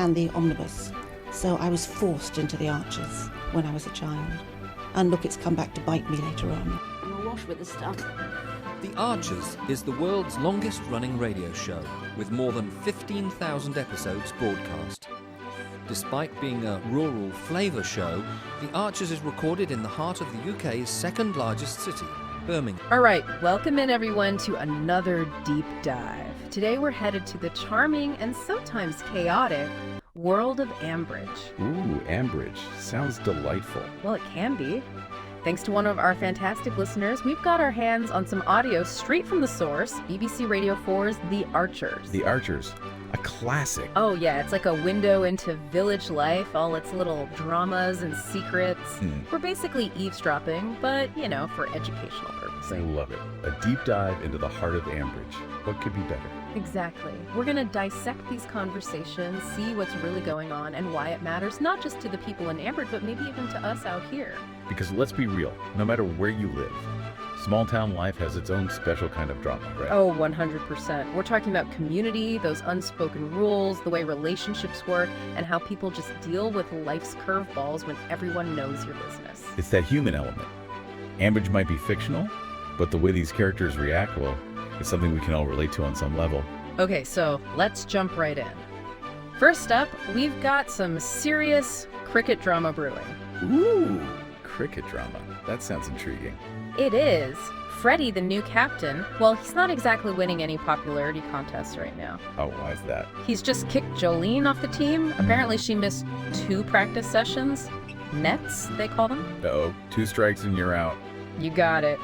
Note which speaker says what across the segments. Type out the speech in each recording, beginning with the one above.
Speaker 1: and the omnibus. So I was forced into the Archers when I was a child. And look, it's come back to bite me later on.
Speaker 2: I'm awash with the stuff.
Speaker 3: The Archers is the world's longest-running radio show, with more than 15,000 episodes broadcast. Despite being a rural flavour show, The Archers is recorded in the heart of the UK's second-largest city, Birmingham.
Speaker 4: All right, welcome in everyone to another deep dive. Today we're headed to the charming and sometimes chaotic world of Ambridge.
Speaker 5: Ooh, Ambridge. Sounds delightful.
Speaker 4: Well, it can be. Thanks to one of our fantastic listeners, we've got our hands on some audio straight from the source, BBC Radio 4's The Archers.
Speaker 5: The Archers. A classic.
Speaker 4: Oh yeah, it's like a window into village life, all its little dramas and secrets. We're basically eavesdropping, but, you know, for educational purposes.
Speaker 5: I love it. A deep dive into the heart of Ambridge. What could be better?
Speaker 4: Exactly. We're going to dissect these conversations, see what's really going on and why it matters, not just to the people in Ambridge, but maybe even to us out here.
Speaker 5: Because let's be real, no matter where you live, small town life has its own special kind of drama, right?
Speaker 4: Oh, 100%. We're talking about community, those unspoken rules, the way relationships work, and how people just deal with life's curveballs when everyone knows your business.
Speaker 5: It's that human element. Ambridge might be fictional, but the way these characters react, well, it's something we can all relate to on some level.
Speaker 4: Okay, so let's jump right in. First up, we've got some serious cricket drama brewing.
Speaker 5: Ooh, cricket drama. That sounds intriguing.
Speaker 4: It is. Freddie, the new captain, well, he's not exactly winning any popularity contests right now.
Speaker 5: Oh, why is that?
Speaker 4: He's just kicked Jolene off the team. Apparently she missed 2 practice sessions. Nets, they call them.
Speaker 5: Uh-oh, 2 strikes and you're out.
Speaker 4: You got it.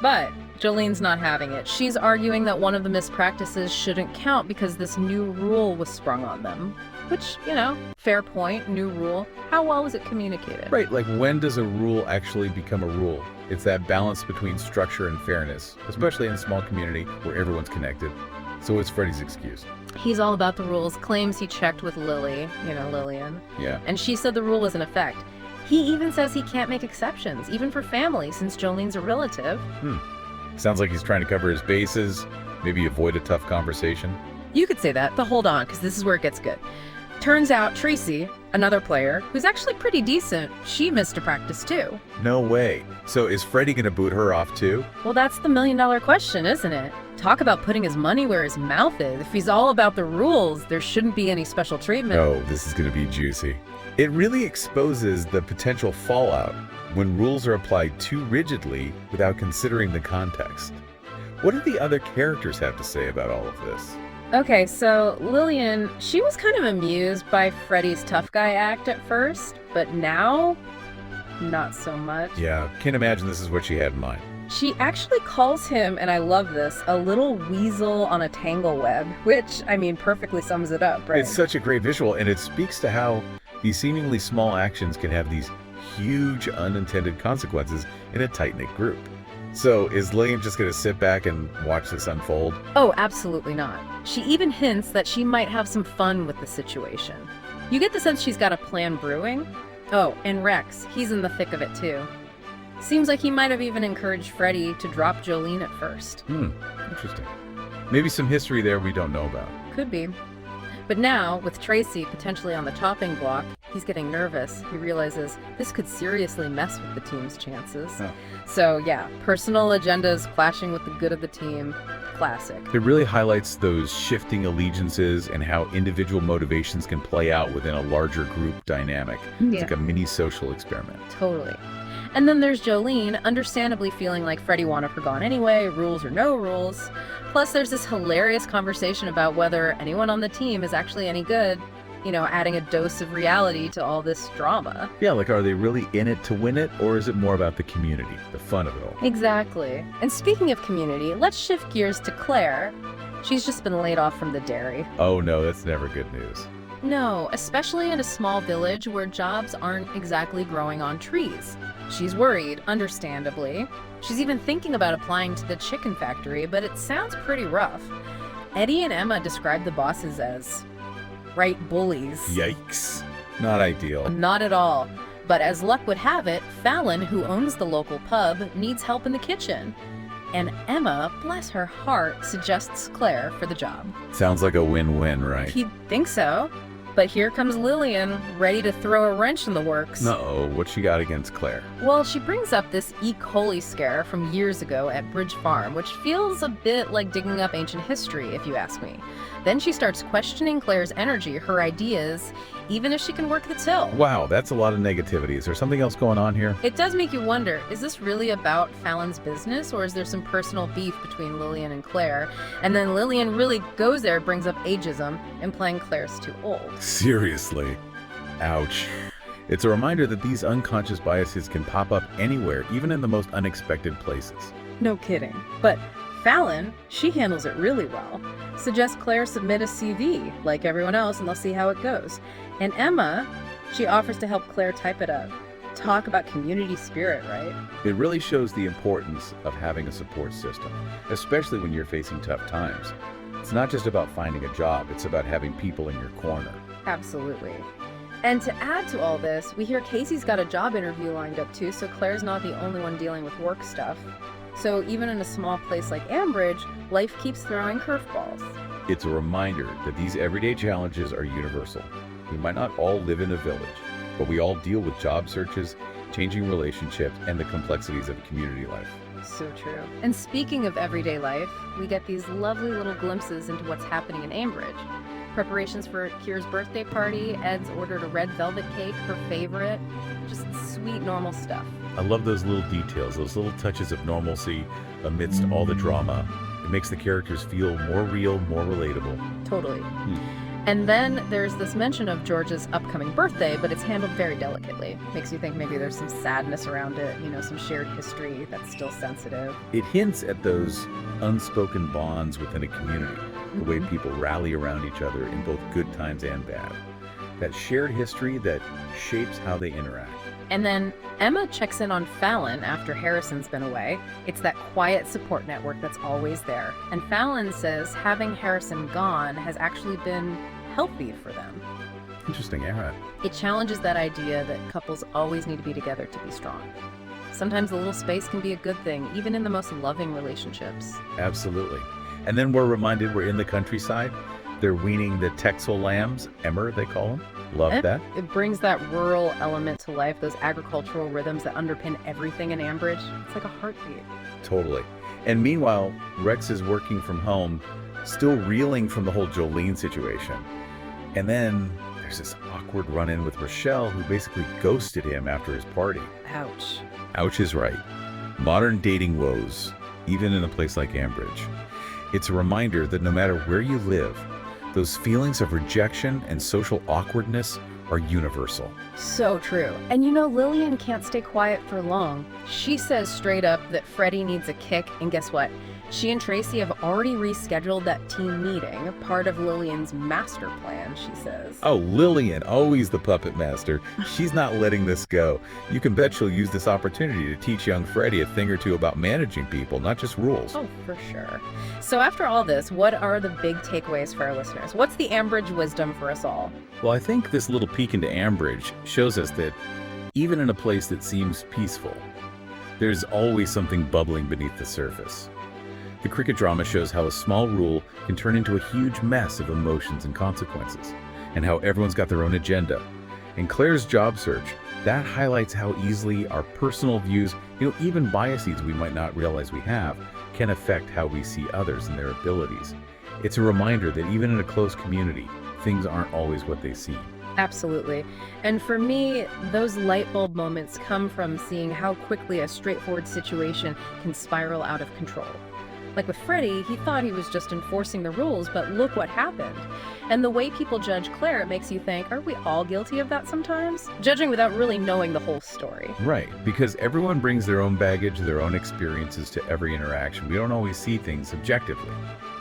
Speaker 4: But Jolene's not having it. She's arguing that one of the missed practices shouldn't count because this new rule was sprung on them. Which, you know, fair point, new rule. How well is it communicated?
Speaker 5: Right, like when does a rule actually become a rule? It's that balance between structure and fairness, especially in a small community where everyone's connected. So what's Freddie's excuse?
Speaker 4: He's all about the rules, claims he checked with Lily, you know, Lillian.
Speaker 5: Yeah.
Speaker 4: And she said the rule was in effect. He even says he can't make exceptions, even for family, since Jolene's a relative.
Speaker 5: Sounds like he's trying to cover his bases, maybe avoid a tough conversation.
Speaker 4: You could say that, but hold on, because this is where it gets good. Turns out Tracy, another player, who's actually pretty decent, she missed a practice too.
Speaker 5: No way. So is Freddie gonna boot her off too?
Speaker 4: Well, that's the million-dollar question, isn't it? Talk about putting his money where his mouth is. If he's all about the rules, there shouldn't be any special treatment.
Speaker 5: Oh, this is gonna be juicy. It really exposes the potential fallout when rules are applied too rigidly without considering the context. What do the other characters have to say about all of this?
Speaker 4: Okay, so Lillian, she was kind of amused by Freddie's tough guy act at first, but now, not so much.
Speaker 5: Yeah, can't imagine this is what she had in mind.
Speaker 4: She actually calls him, and I love this, a little weasel on a tangle web, which, I mean, perfectly sums it up, right?
Speaker 5: It's such a great visual, and it speaks to how these seemingly small actions can have these huge unintended consequences in a tight-knit group. So is Lillian just going to sit back and watch this unfold?
Speaker 4: Oh, absolutely not. She even hints that she might have some fun with the situation. You get the sense she's got a plan brewing. Oh, and Rex, he's in the thick of it too. Seems like he might have even encouraged Freddie to drop Jolene at first.
Speaker 5: Interesting. Maybe some history there we don't know about.
Speaker 4: Could be. But now, with Tracy potentially on the chopping block, he's getting nervous. He realizes this could seriously mess with the team's chances.
Speaker 5: Oh.
Speaker 4: So yeah, personal agendas clashing with the good of the team. Classic.
Speaker 5: It really highlights those shifting allegiances and how individual motivations can play out within a larger group dynamic. It's like a mini social experiment.
Speaker 4: Totally. And then there's Jolene, understandably feeling like Freddie wanted her gone anyway, rules or no rules. Plus there's this hilarious conversation about whether anyone on the team is actually any good, you know, adding a dose of reality to all this drama.
Speaker 5: Yeah, like are they really in it to win it, or is it more about the community, the fun of it all?
Speaker 4: Exactly. And speaking of community, let's shift gears to Claire. She's just been laid off from the dairy.
Speaker 5: Oh no, that's never good news.
Speaker 4: No, especially in a small village where jobs aren't exactly growing on trees. She's worried, understandably. She's even thinking about applying to the chicken factory, but it sounds pretty rough. Eddie and Emma describe the bosses as right bullies.
Speaker 5: Yikes. Not ideal.
Speaker 4: Not at all. But as luck would have it, Fallon, who owns the local pub, needs help in the kitchen. And Emma, bless her heart, suggests Claire for the job.
Speaker 5: Sounds like a win-win, right?
Speaker 4: You'd think so. But here comes Lillian, ready to throw a wrench in the works.
Speaker 5: Uh-oh, what she got against Claire?
Speaker 4: Well, she brings up this E. coli scare from years ago at Bridge Farm, which feels a bit like digging up ancient history, if you ask me. Then she starts questioning Claire's energy, her ideas, even if she can work the till.
Speaker 5: Wow, that's a lot of negativity. Is there something else going on here?
Speaker 4: It does make you wonder, is this really about Fallon's business, or is there some personal beef between Lillian and Claire? And then Lillian really goes there, brings up ageism, implying Claire's too old.
Speaker 5: Seriously. Ouch. It's a reminder that these unconscious biases can pop up anywhere, even in the most unexpected places.
Speaker 4: No kidding. But Fallon, she handles it really well. Suggests Claire submit a CV, like everyone else, and they'll see how it goes. And Emma, she offers to help Claire type it up. Talk about community spirit, right?
Speaker 5: It really shows the importance of having a support system, especially when you're facing tough times. It's not just about finding a job, it's about having people in your corner.
Speaker 4: Absolutely. And to add to all this, we hear Casey's got a job interview lined up too, so Claire's not the only one dealing with work stuff. So even in a small place like Ambridge, life keeps throwing curveballs.
Speaker 5: It's a reminder that these everyday challenges are universal. We might not all live in a village, but we all deal with job searches, changing relationships, and the complexities of community life.
Speaker 4: So true. And speaking of everyday life, we get these lovely little glimpses into what's happening in Ambridge. Preparations for Kira's birthday party, Ed's ordered a red velvet cake, her favorite. Just sweet, normal stuff.
Speaker 5: I love those little details, those little touches of normalcy amidst all the drama. It makes the characters feel more real, more relatable.
Speaker 4: Totally. And then there's this mention of George's upcoming birthday, but it's handled very delicately. Makes you think maybe there's some sadness around it, some shared history that's still sensitive.
Speaker 5: It hints at those unspoken bonds within a community, the way people rally around each other in both good times and bad. That shared history that shapes how they interact.
Speaker 4: And then Emma checks in on Fallon after Harrison's been away. It's that quiet support network that's always there. And Fallon says having Harrison gone has actually been healthy for them.
Speaker 5: Interesting era.
Speaker 4: It challenges that idea that couples always need to be together to be strong. Sometimes a little space can be a good thing, even in the most loving relationships.
Speaker 5: Absolutely. And then we're reminded we're in the countryside. They're weaning the Texel lambs, Emmer they call them. Love that.
Speaker 4: It brings that rural element to life, those agricultural rhythms that underpin everything in Ambridge. It's like a heartbeat.
Speaker 5: Totally. And meanwhile, Rex is working from home, still reeling from the whole Jolene situation. And then there's this awkward run-in with Rochelle, who basically ghosted him after his party.
Speaker 4: Ouch.
Speaker 5: Ouch is right. Modern dating woes, even in a place like Ambridge. It's a reminder that no matter where you live, those feelings of rejection and social awkwardness are universal.
Speaker 4: So true. And Lillian can't stay quiet for long. She says straight up that Freddie needs a kick, and guess what? She and Tracy have already rescheduled that team meeting, part of Lillian's master plan, she says.
Speaker 5: Oh, Lillian, always the puppet master. She's not letting this go. You can bet she'll use this opportunity to teach young Freddie a thing or two about managing people, not just rules.
Speaker 4: Oh, for sure. So after all this, what are the big takeaways for our listeners? What's the Ambridge wisdom for us all?
Speaker 5: Well, I think this little peek into Ambridge shows us that even in a place that seems peaceful, there's always something bubbling beneath the surface. The cricket drama shows how a small rule can turn into a huge mess of emotions and consequences, and how everyone's got their own agenda. In Claire's job search, that highlights how easily our personal views, even biases we might not realize we have, can affect how we see others and their abilities. It's a reminder that even in a close community, things aren't always what they seem.
Speaker 4: Absolutely. And for me, those light bulb moments come from seeing how quickly a straightforward situation can spiral out of control. Like with Freddie, he thought he was just enforcing the rules, but look what happened. And the way people judge Claire, it makes you think, aren't we all guilty of that sometimes? Judging without really knowing the whole story.
Speaker 5: Right, because everyone brings their own baggage, their own experiences to every interaction. We don't always see things objectively.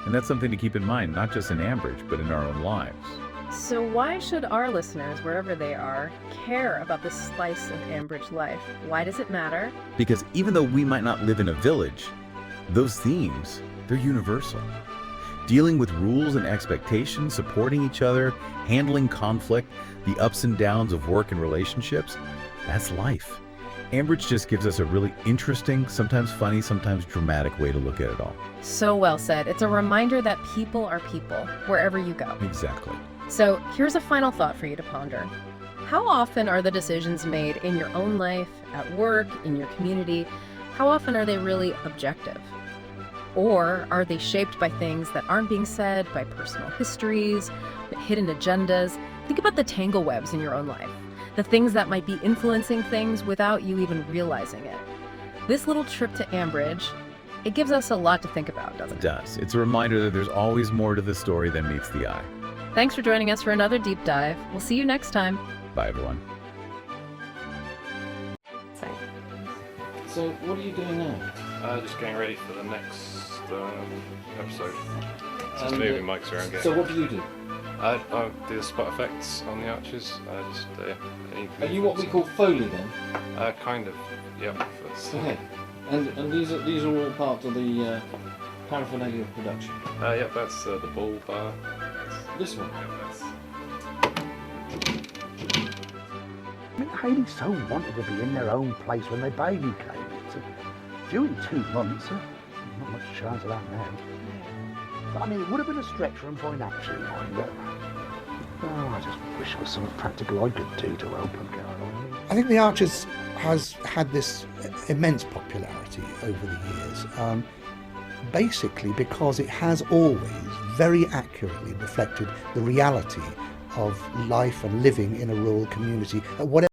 Speaker 5: And that's something to keep in mind, not just in Ambridge, but in our own lives.
Speaker 4: So why should our listeners, wherever they are, care about this slice of Ambridge life? Why does it matter?
Speaker 5: Because even though we might not live in a village, those themes, they're universal. Dealing with rules and expectations, supporting each other, handling conflict, the ups and downs of work and relationships, that's life. Ambridge just gives us a really interesting, sometimes funny, sometimes dramatic way to look at it all.
Speaker 4: So well said. It's a reminder that people are people, wherever you go.
Speaker 5: Exactly.
Speaker 4: So here's a final thought for you to ponder. How often are the decisions made in your own life, at work, in your community, how often are they really objective? Or are they shaped by things that aren't being said, by personal histories, hidden agendas? Think about the tangle webs in your own life, the things that might be influencing things without you even realizing it. This little trip to Ambridge, it gives us a lot to think about, doesn't it?
Speaker 5: It does. It's a reminder that there's always more to the story than meets the eye.
Speaker 4: Thanks for joining us for another deep dive. We'll see you next time.
Speaker 5: Bye, everyone.
Speaker 3: So, what are you doing now?
Speaker 2: Just getting ready for the next episode. Just moving mics around.
Speaker 3: So, what do you do?
Speaker 2: I do the spot effects on the arches.
Speaker 3: Are you what we call Foley then?
Speaker 2: Kind of. Yep. That's,
Speaker 3: Okay. And these are all part of the paraphernalia of production.
Speaker 2: Yep. That's the ball bar.
Speaker 3: This one.
Speaker 2: Yep, that's.
Speaker 6: I mean, Hayley so wanted to be in their own place when their baby came. So, due in 2 months, not much chance of that now. But I mean, it would have been a stretch for them financially, mind you. Oh, I just wish there was something practical I could do to help them get on.
Speaker 7: I think The Archers has had this immense popularity over the years, basically because it has always very accurately reflected the reality of life and living in a rural community at whatever